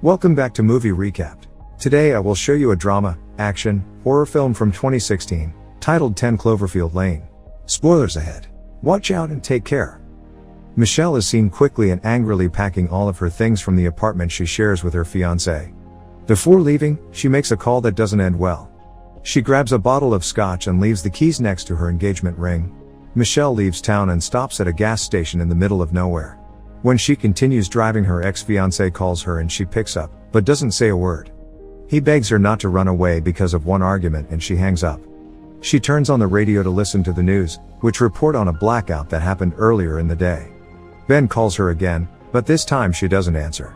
Welcome back to Movie Recapped. Today I will show you a drama, action, horror film from 2016, titled 10 Cloverfield Lane. Spoilers ahead. Watch out and take care. Michelle is seen quickly and angrily packing all of her things from the apartment she shares with her fiancé. Before leaving, she makes a call that doesn't end well. She grabs a bottle of scotch and leaves the keys next to her engagement ring. Michelle leaves town and stops at a gas station in the middle of nowhere. When she continues driving, her ex-fiancé calls her and she picks up, but doesn't say a word. He begs her not to run away because of one argument and she hangs up. She turns on the radio to listen to the news, which report on a blackout that happened earlier in the day. Ben calls her again, but this time she doesn't answer.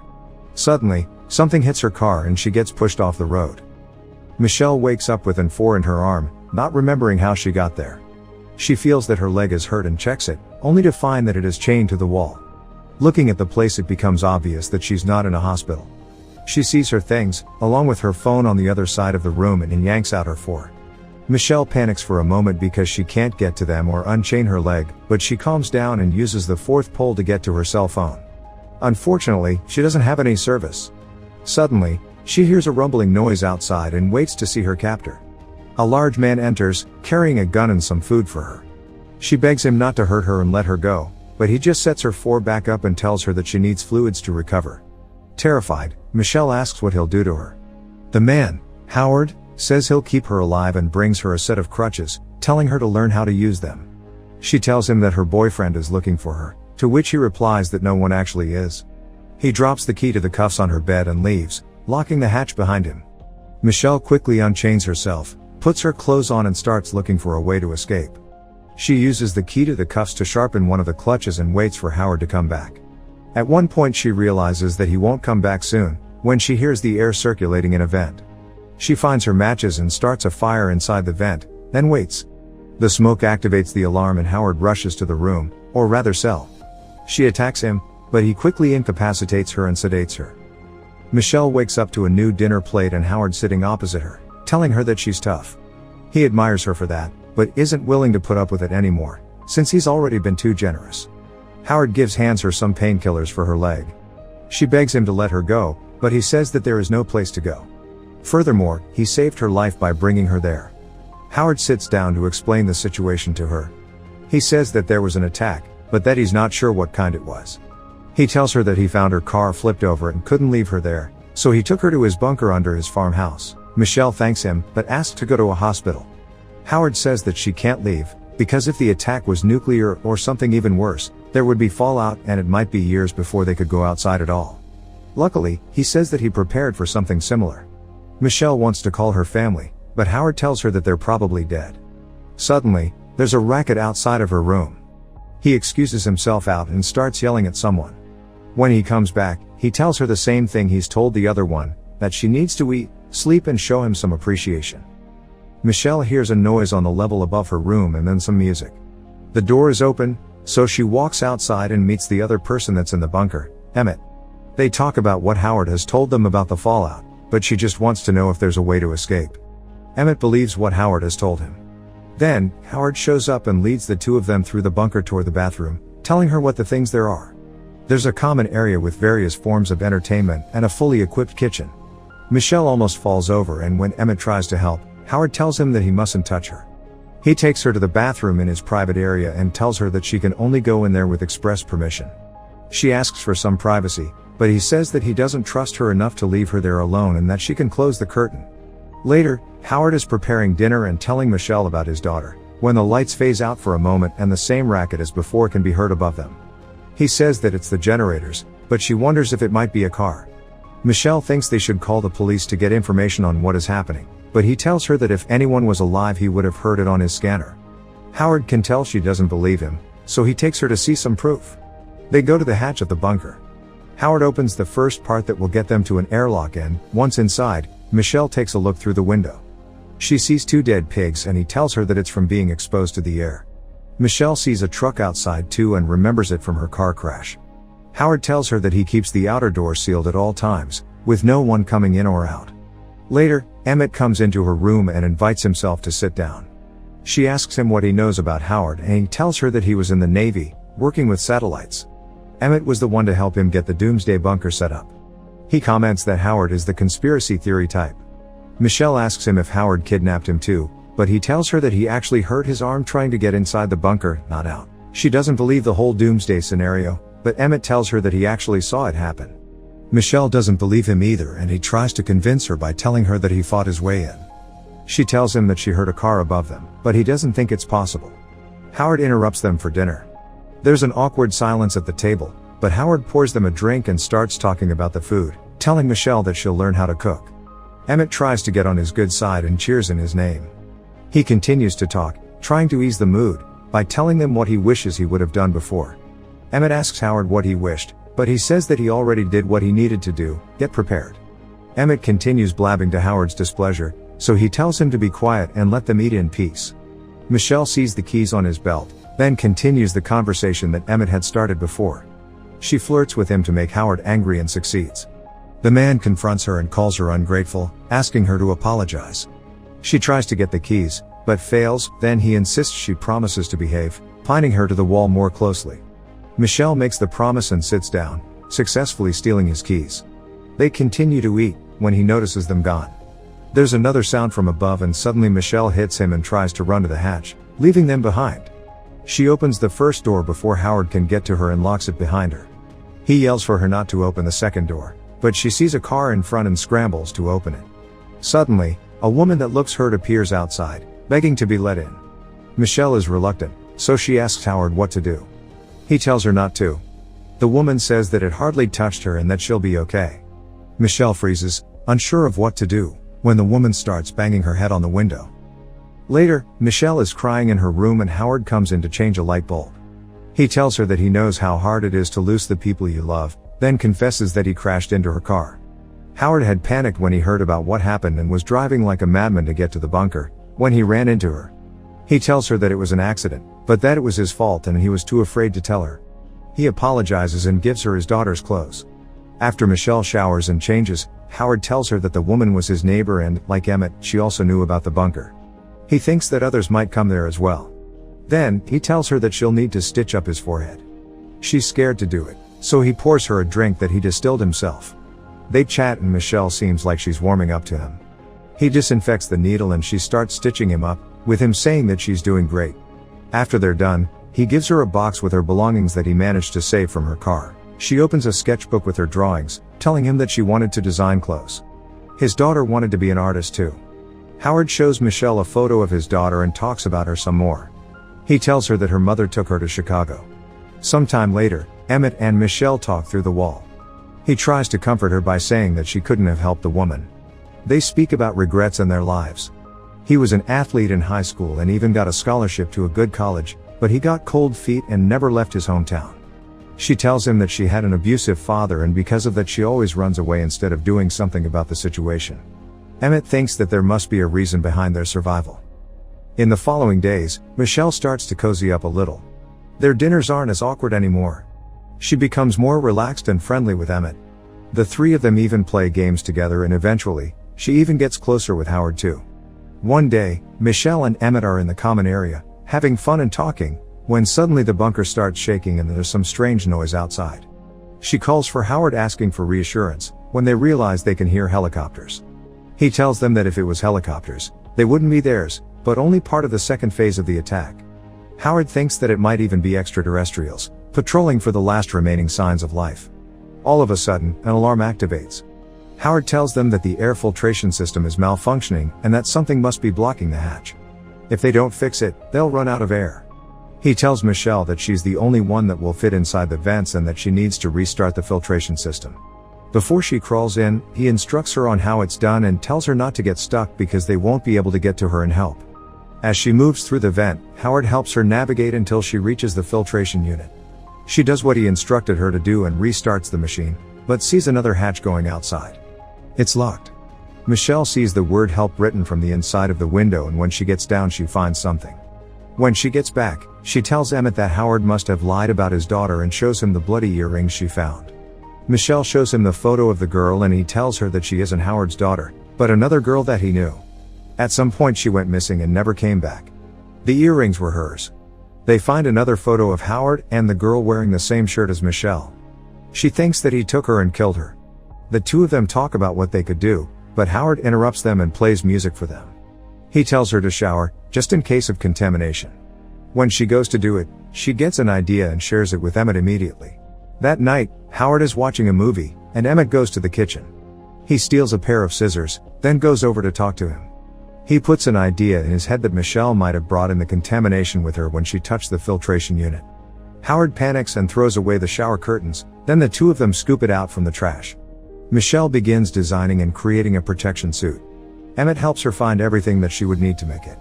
Suddenly, something hits her car and she gets pushed off the road. Michelle wakes up with an IV in her arm, not remembering how she got there. She feels that her leg is hurt and checks it, only to find that it is chained to the wall. Looking at the place, it becomes obvious that she's not in a hospital. She sees her things, along with her phone, on the other side of the room and yanks out her IV. Michelle panics for a moment because she can't get to them or unchain her leg, but she calms down and uses the fourth pole to get to her cell phone. Unfortunately, she doesn't have any service. Suddenly, she hears a rumbling noise outside and waits to see her captor. A large man enters, carrying a gun and some food for her. She begs him not to hurt her and let her go, but he just sets her IV back up and tells her that she needs fluids to recover. Terrified, Michelle asks what he'll do to her. The man, Howard, says he'll keep her alive and brings her a set of crutches, telling her to learn how to use them. She tells him that her boyfriend is looking for her, to which he replies that no one actually is. He drops the key to the cuffs on her bed and leaves, locking the hatch behind him. Michelle quickly unchains herself, puts her clothes on and starts looking for a way to escape. She uses the key to the cuffs to sharpen one of the clutches and waits for Howard to come back. At one point she realizes that he won't come back soon, when she hears the air circulating in a vent. She finds her matches and starts a fire inside the vent, then waits. The smoke activates the alarm and Howard rushes to the room, or rather cell. She attacks him, but he quickly incapacitates her and sedates her. Michelle wakes up to a new dinner plate and Howard sitting opposite her, telling her that she's tough. He admires her for that, but isn't willing to put up with it anymore, since he's already been too generous. Howard hands her some painkillers for her leg. She begs him to let her go, but he says that there is no place to go. Furthermore, he saved her life by bringing her there. Howard sits down to explain the situation to her. He says that there was an attack, but that he's not sure what kind it was. He tells her that he found her car flipped over and couldn't leave her there, so he took her to his bunker under his farmhouse. Michelle thanks him, but asks to go to a hospital. Howard says that she can't leave, because if the attack was nuclear or something even worse, there would be fallout and it might be years before they could go outside at all. Luckily, he says that he prepared for something similar. Michelle wants to call her family, but Howard tells her that they're probably dead. Suddenly, there's a racket outside of her room. He excuses himself out and starts yelling at someone. When he comes back, he tells her the same thing he's told the other one, that she needs to eat, sleep and show him some appreciation. Michelle hears a noise on the level above her room and then some music. The door is open, so she walks outside and meets the other person that's in the bunker, Emmett. They talk about what Howard has told them about the fallout, but she just wants to know if there's a way to escape. Emmett believes what Howard has told him. Then, Howard shows up and leads the two of them through the bunker toward the bathroom, telling her what the things there are. There's a common area with various forms of entertainment and a fully equipped kitchen. Michelle almost falls over, and when Emmett tries to help, Howard tells him that he mustn't touch her. He takes her to the bathroom in his private area and tells her that she can only go in there with express permission. She asks for some privacy, but he says that he doesn't trust her enough to leave her there alone and that she can close the curtain. Later, Howard is preparing dinner and telling Michelle about his daughter, when the lights phase out for a moment and the same racket as before can be heard above them. He says that it's the generators, but she wonders if it might be a car. Michelle thinks they should call the police to get information on what is happening, but he tells her that if anyone was alive he would have heard it on his scanner. Howard can tell she doesn't believe him, so he takes her to see some proof. They go to the hatch of the bunker. Howard opens the first part that will get them to an airlock and, once inside, Michelle takes a look through the window. She sees two dead pigs and he tells her that it's from being exposed to the air. Michelle sees a truck outside too and remembers it from her car crash. Howard tells her that he keeps the outer door sealed at all times, with no one coming in or out. Later, Emmett comes into her room and invites himself to sit down. She asks him what he knows about Howard and he tells her that he was in the Navy, working with satellites. Emmett was the one to help him get the Doomsday Bunker set up. He comments that Howard is the conspiracy theory type. Michelle asks him if Howard kidnapped him too, but he tells her that he actually hurt his arm trying to get inside the bunker, not out. She doesn't believe the whole doomsday scenario, but Emmett tells her that he actually saw it happen. Michelle doesn't believe him either, and he tries to convince her by telling her that he fought his way in. She tells him that she heard a car above them, but he doesn't think it's possible. Howard interrupts them for dinner. There's an awkward silence at the table, but Howard pours them a drink and starts talking about the food, telling Michelle that she'll learn how to cook. Emmett tries to get on his good side and cheers in his name. He continues to talk, trying to ease the mood, by telling them what he wishes he would have done before. Emmett asks Howard what he wished, but he says that he already did what he needed to do, get prepared. Emmett continues blabbing to Howard's displeasure, so he tells him to be quiet and let them eat in peace. Michelle sees the keys on his belt, then continues the conversation that Emmett had started before. She flirts with him to make Howard angry and succeeds. The man confronts her and calls her ungrateful, asking her to apologize. She tries to get the keys, but fails, then he insists she promises to behave, pinning her to the wall more closely. Michelle makes the promise and sits down, successfully stealing his keys. They continue to eat, when he notices them gone. There's another sound from above and suddenly Michelle hits him and tries to run to the hatch, leaving them behind. She opens the first door before Howard can get to her and locks it behind her. He yells for her not to open the second door, but she sees a car in front and scrambles to open it. Suddenly, a woman that looks hurt appears outside, begging to be let in. Michelle is reluctant, so she asks Howard what to do. He tells her not to. The woman says that it hardly touched her and that she'll be okay. Michelle freezes, unsure of what to do, when the woman starts banging her head on the window. Later, Michelle is crying in her room and Howard comes in to change a light bulb. He tells her that he knows how hard it is to lose the people you love, then confesses that he crashed into her car. Howard had panicked when he heard about what happened and was driving like a madman to get to the bunker, when he ran into her. He tells her that it was an accident, but that it was his fault and he was too afraid to tell her. He apologizes and gives her his daughter's clothes. After Michelle showers and changes, Howard tells her that the woman was his neighbor and, like Emmett, she also knew about the bunker. He thinks that others might come there as well. Then, he tells her that she'll need to stitch up his forehead. She's scared to do it, so he pours her a drink that he distilled himself. They chat and Michelle seems like she's warming up to him. He disinfects the needle and she starts stitching him up, with him saying that she's doing great. After they're done, he gives her a box with her belongings that he managed to save from her car. She opens a sketchbook with her drawings, telling him that she wanted to design clothes. His daughter wanted to be an artist too. Howard shows Michelle a photo of his daughter and talks about her some more. He tells her that her mother took her to Chicago. Sometime later, Emmett and Michelle talk through the wall. He tries to comfort her by saying that she couldn't have helped the woman. They speak about regrets in their lives. He was an athlete in high school and even got a scholarship to a good college, but he got cold feet and never left his hometown. She tells him that she had an abusive father and because of that she always runs away instead of doing something about the situation. Emmett thinks that there must be a reason behind their survival. In the following days, Michelle starts to cozy up a little. Their dinners aren't as awkward anymore. She becomes more relaxed and friendly with Emmett. The three of them even play games together and eventually, she even gets closer with Howard too. One day, Michelle and Emmett are in the common area, having fun and talking, when suddenly the bunker starts shaking and there's some strange noise outside. She calls for Howard asking for reassurance, when they realize they can hear helicopters. He tells them that if it was helicopters, they wouldn't be theirs, but only part of the second phase of the attack. Howard thinks that it might even be extraterrestrials, patrolling for the last remaining signs of life. All of a sudden, an alarm activates. Howard tells them that the air filtration system is malfunctioning and that something must be blocking the hatch. If they don't fix it, they'll run out of air. He tells Michelle that she's the only one that will fit inside the vents and that she needs to restart the filtration system. Before she crawls in, he instructs her on how it's done and tells her not to get stuck because they won't be able to get to her and help. As she moves through the vent, Howard helps her navigate until she reaches the filtration unit. She does what he instructed her to do and restarts the machine, but sees another hatch going outside. It's locked. Michelle sees the word help written from the inside of the window and when she gets down she finds something. When she gets back, she tells Emmett that Howard must have lied about his daughter and shows him the bloody earrings she found. Michelle shows him the photo of the girl and he tells her that she isn't Howard's daughter, but another girl that he knew. At some point she went missing and never came back. The earrings were hers. They find another photo of Howard and the girl wearing the same shirt as Michelle. She thinks that he took her and killed her. The two of them talk about what they could do, but Howard interrupts them and plays music for them. He tells her to shower, just in case of contamination. When she goes to do it, she gets an idea and shares it with Emmett immediately. That night, Howard is watching a movie, and Emmett goes to the kitchen. He steals a pair of scissors, then goes over to talk to him. He puts an idea in his head that Michelle might have brought in the contamination with her when she touched the filtration unit. Howard panics and throws away the shower curtains, then the two of them scoop it out from the trash. Michelle begins designing and creating a protection suit. Emmett helps her find everything that she would need to make it.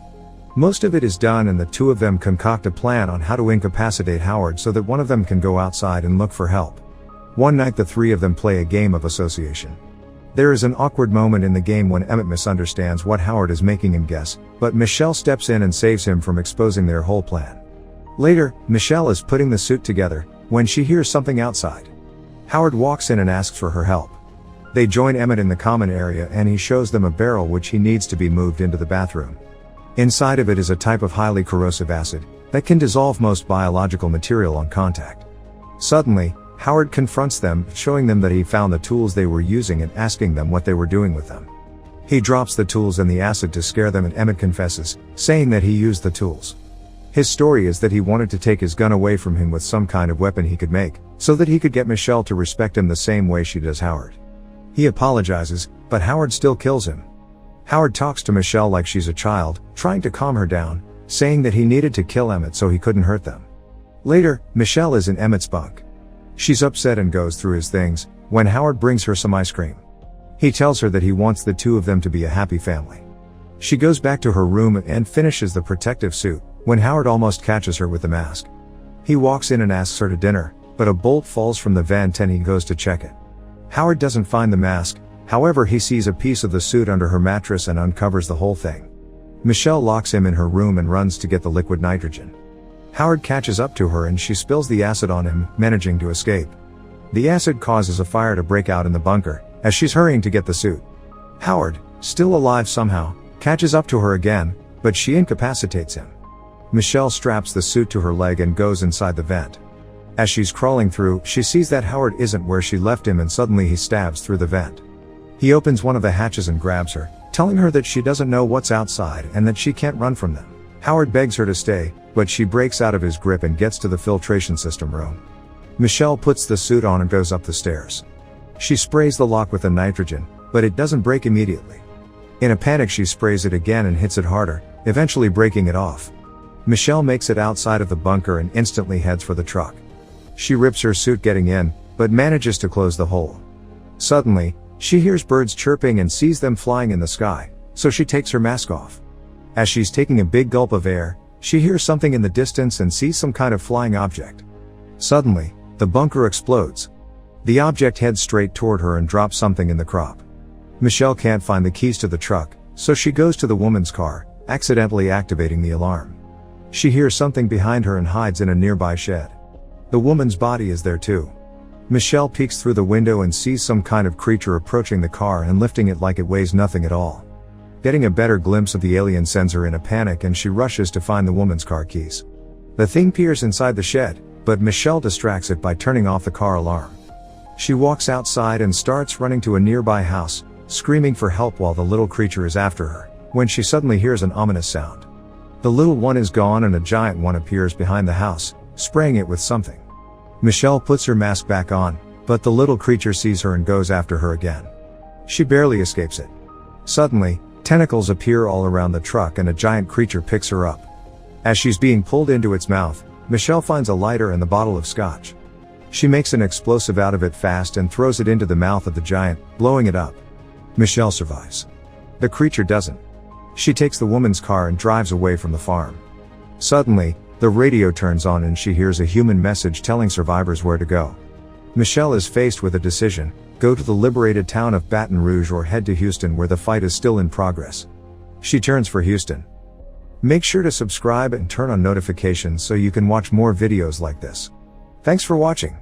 Most of it is done and the two of them concoct a plan on how to incapacitate Howard so that one of them can go outside and look for help. One night the three of them play a game of association. There is an awkward moment in the game when Emmett misunderstands what Howard is making him guess, but Michelle steps in and saves him from exposing their whole plan. Later, Michelle is putting the suit together, when she hears something outside. Howard walks in and asks for her help. They join Emmett in the common area and he shows them a barrel which he needs to be moved into the bathroom. Inside of it is a type of highly corrosive acid that can dissolve most biological material on contact. Suddenly, Howard confronts them, showing them that he found the tools they were using and asking them what they were doing with them. He drops the tools in the acid to scare them and Emmett confesses, saying that he used the tools. His story is that he wanted to take his gun away from him with some kind of weapon he could make, so that he could get Michelle to respect him the same way she does Howard. He apologizes, but Howard still kills him. Howard talks to Michelle like she's a child, trying to calm her down, saying that he needed to kill Emmett so he couldn't hurt them. Later, Michelle is in Emmett's bunk. She's upset and goes through his things, when Howard brings her some ice cream. He tells her that he wants the two of them to be a happy family. She goes back to her room and finishes the protective suit, when Howard almost catches her with the mask. He walks in and asks her to dinner, but a bolt falls from the vent and he goes to check it. Howard doesn't find the mask, however he sees a piece of the suit under her mattress and uncovers the whole thing. Michelle locks him in her room and runs to get the liquid nitrogen. Howard catches up to her and she spills the acid on him, managing to escape. The acid causes a fire to break out in the bunker, as she's hurrying to get the suit. Howard, still alive somehow, catches up to her again, but she incapacitates him. Michelle straps the suit to her leg and goes inside the vent. As she's crawling through, she sees that Howard isn't where she left him and suddenly he stabs through the vent. He opens one of the hatches and grabs her, telling her that she doesn't know what's outside and that she can't run from them. Howard begs her to stay, but she breaks out of his grip and gets to the filtration system room. Michelle puts the suit on and goes up the stairs. She sprays the lock with the nitrogen, but it doesn't break immediately. In a panic she sprays it again and hits it harder, eventually breaking it off. Michelle makes it outside of the bunker and instantly heads for the truck. She rips her suit getting in, but manages to close the hole. Suddenly, she hears birds chirping and sees them flying in the sky, so she takes her mask off. As she's taking a big gulp of air, she hears something in the distance and sees some kind of flying object. Suddenly, the bunker explodes. The object heads straight toward her and drops something in the crop. Michelle can't find the keys to the truck, so she goes to the woman's car, accidentally activating the alarm. She hears something behind her and hides in a nearby shed. The woman's body is there too. Michelle peeks through the window and sees some kind of creature approaching the car and lifting it like it weighs nothing at all. Getting a better glimpse of the alien sends her in a panic and she rushes to find the woman's car keys. The thing peers inside the shed, but Michelle distracts it by turning off the car alarm. She walks outside and starts running to a nearby house, screaming for help while the little creature is after her, when she suddenly hears an ominous sound. The little one is gone and a giant one appears behind the house, spraying it with something. Michelle puts her mask back on, but the little creature sees her and goes after her again. She barely escapes it. Suddenly, tentacles appear all around the truck and a giant creature picks her up. As she's being pulled into its mouth, Michelle finds a lighter and the bottle of scotch. She makes an explosive out of it fast and throws it into the mouth of the giant, blowing it up. Michelle survives. The creature doesn't. She takes the woman's car and drives away from the farm. Suddenly, the radio turns on and she hears a human message telling survivors where to go. Michelle is faced with a decision: go to the liberated town of Baton Rouge or head to Houston where the fight is still in progress. She turns for Houston. Make sure to subscribe and turn on notifications so you can watch more videos like this. Thanks for watching.